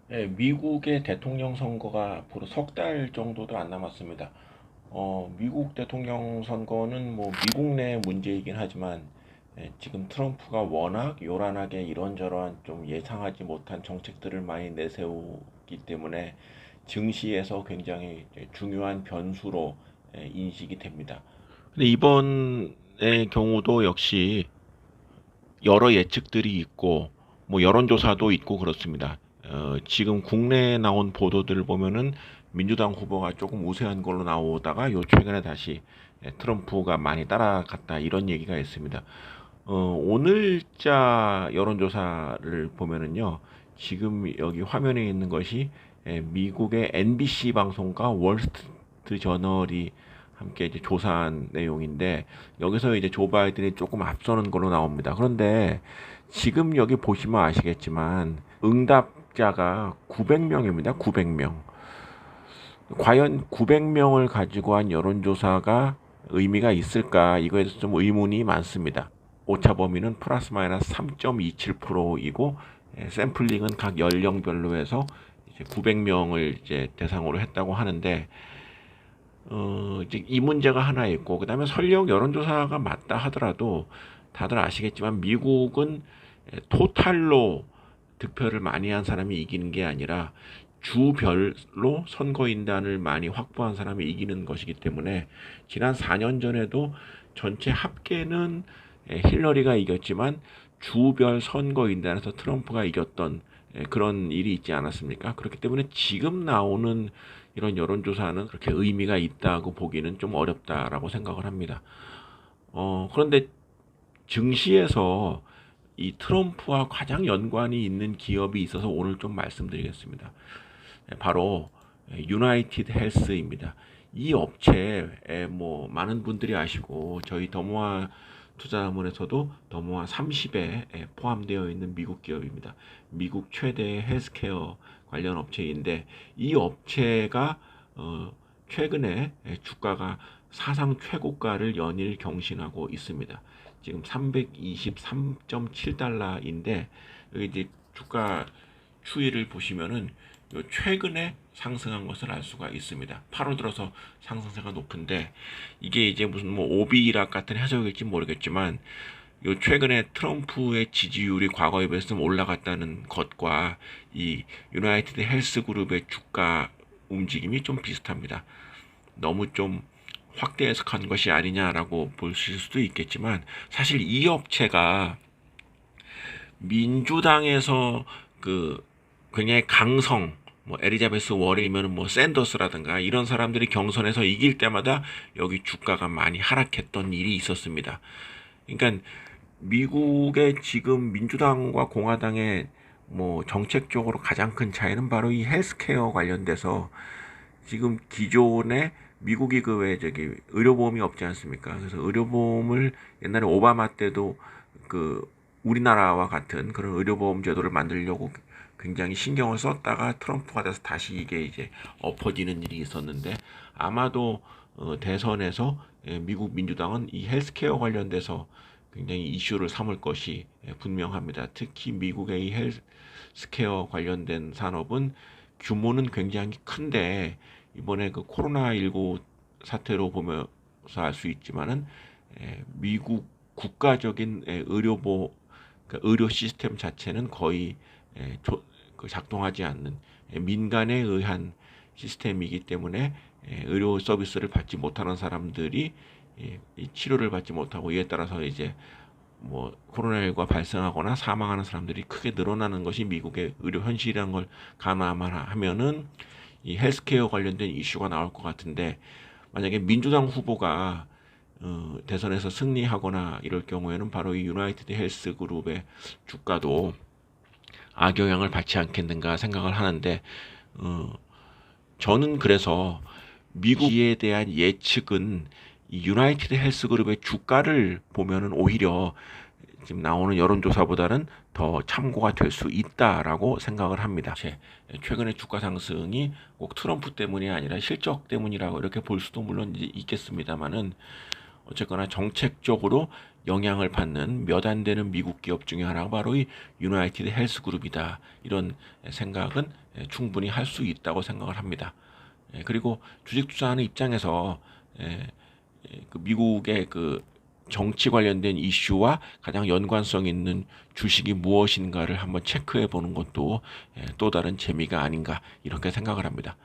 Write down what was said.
네, 미국의 대통령 선거가 앞으로 석 달 정도도 안 남았습니다. 미국 대통령 선거는 뭐 미국 내 문제이긴 하지만 지금 트럼프가 워낙 요란하게 이런저런 좀 예상하지 못한 정책들을 많이 내세우기 때문에 증시에서 굉장히 이제 중요한 변수로 인식이 됩니다. 근데 이번의 경우도 역시 여러 예측들이 있고 뭐 여론조사도 있고 그렇습니다. 지금 국내에 나온 보도들을 보면은 민주당 후보가 조금 우세한 걸로 나오다가 요 최근에 다시 트럼프가 많이 따라갔다 이런 얘기가 있습니다. 오늘자 여론조사를 보면은요, 지금 여기 화면에 있는 것이 미국의 NBC 방송과 월스트리트 저널이 함께 이제 조사한 내용인데 여기서 이제 조 바이든이 조금 앞서는 걸로 나옵니다. 그런데 지금 여기 보시면 아시겠지만 응답자가 900명입니다. 900명. 과연 900명을 가지고 한 여론조사가 의미가 있을까? 이거에 대해서 좀 의문이 많습니다. 오차 범위는 플러스 마이너스 3.27%이고 샘플링은 각 연령별로 해서 이제 900명을 이제 대상으로 했다고 하는데 이제 이 문제가 하나 있고 그다음에 설령 여론조사가 맞다 하더라도 다들 아시겠지만 미국은 토탈로 득표를 많이 한 사람이 이기는 게 아니라 주별로 선거인단을 많이 확보한 사람이 이기는 것이기 때문에 지난 4년 전에도 전체 합계는 힐러리가 이겼지만 주별 선거인단에서 트럼프가 이겼던 그런 일이 있지 않았습니까? 그렇기 때문에 지금 나오는 이런 여론조사는 그렇게 의미가 있다고 보기는 좀 어렵다라고 생각을 합니다. 그런데 증시에서 이 트럼프와 가장 연관이 있는 기업이 있어서 오늘 좀 말씀드리겠습니다. 바로 유나이티드 헬스입니다. 이 업체 뭐 많은 분들이 아시고 저희 더모아 투자자문에서도 더모아 30에 포함되어 있는 미국 기업입니다. 미국 최대 헬스케어 관련 업체인데 이 업체가 최근에 주가가 사상 최고가를 연일 경신하고 있습니다. 지금 323.7달러인데 여기 이제 주가 추이를 보시면은 최근에 상승한 것을 알 수가 있습니다. 8월 들어서 상승세가 높은데 이게 이제 무슨 뭐 오비락 같은 해석일지 모르겠지만 요 최근에 트럼프의 지지율이 과거에 비해서 좀 올라갔다는 것과 이 유나이티드 헬스 그룹의 주가 움직임이 좀 비슷합니다. 너무 좀 확대 해석한 것이 아니냐라고 보실 수도 있겠지만 사실 이 업체가 민주당에서 그 굉장히 강성 뭐 에리자베스 워렌이면 뭐 샌더스라든가 이런 사람들이 경선에서 이길 때마다 여기 주가가 많이 하락했던 일이 있었습니다. 그러니까 미국의 지금 민주당과 공화당의 뭐 정책적으로 가장 큰 차이는 바로 이 헬스케어 관련돼서 지금 기존에 미국이 그 왜 저기 의료보험이 없지 않습니까? 그래서 의료보험을 옛날에 오바마 때도 그 우리나라와 같은 그런 의료보험 제도를 만들려고 굉장히 신경을 썼다가 트럼프가 돼서 다시 이게 이제 엎어지는 일이 있었는데 아마도 대선에서 미국 민주당은 이 헬스케어 관련돼서 굉장히 이슈를 삼을 것이 분명합니다. 특히 미국의 이 헬스케어 관련된 산업은 규모는 굉장히 큰데 이번에 그 코로나19 사태로 보면서 알 수 있지만은 미국 국가적인 의료 시스템 자체는 거의 작동하지 않는 민간에 의한 시스템이기 때문에 의료 서비스를 받지 못하는 사람들이 이 치료를 받지 못하고 이에 따라서 이제 뭐 코로나19가 발생하거나 사망하는 사람들이 크게 늘어나는 것이 미국의 의료 현실이라는 걸 감안하면은 이 헬스케어 관련된 이슈가 나올 것 같은데 만약에 민주당 후보가 대선에서 승리하거나 이럴 경우에는 바로 이 유나이티드 헬스 그룹의 주가도 악영향을 받지 않겠는가 생각을 하는데 어, 저는 그래서 미국에 대한 예측은 이 유나이티드 헬스 그룹의 주가를 보면은 오히려 지금 나오는 여론조사보다는 더 참고가 될 수 있다라고 생각을 합니다. 최근의 주가 상승이 꼭 트럼프 때문이 아니라 실적 때문이라고 이렇게 볼 수도 물론 있겠습니다만은 어쨌거나 정책적으로 영향을 받는 몇 안 되는 미국 기업 중에 하나가 바로 이 유나이티드 헬스그룹이다. 이런 생각은 충분히 할 수 있다고 생각을 합니다. 그리고 주식 투자하는 입장에서 그 미국의 그 정치 관련된 이슈와 가장 연관성 있는 주식이 무엇인가를 한번 체크해 보는 것도 또 다른 재미가 아닌가 이렇게 생각을 합니다.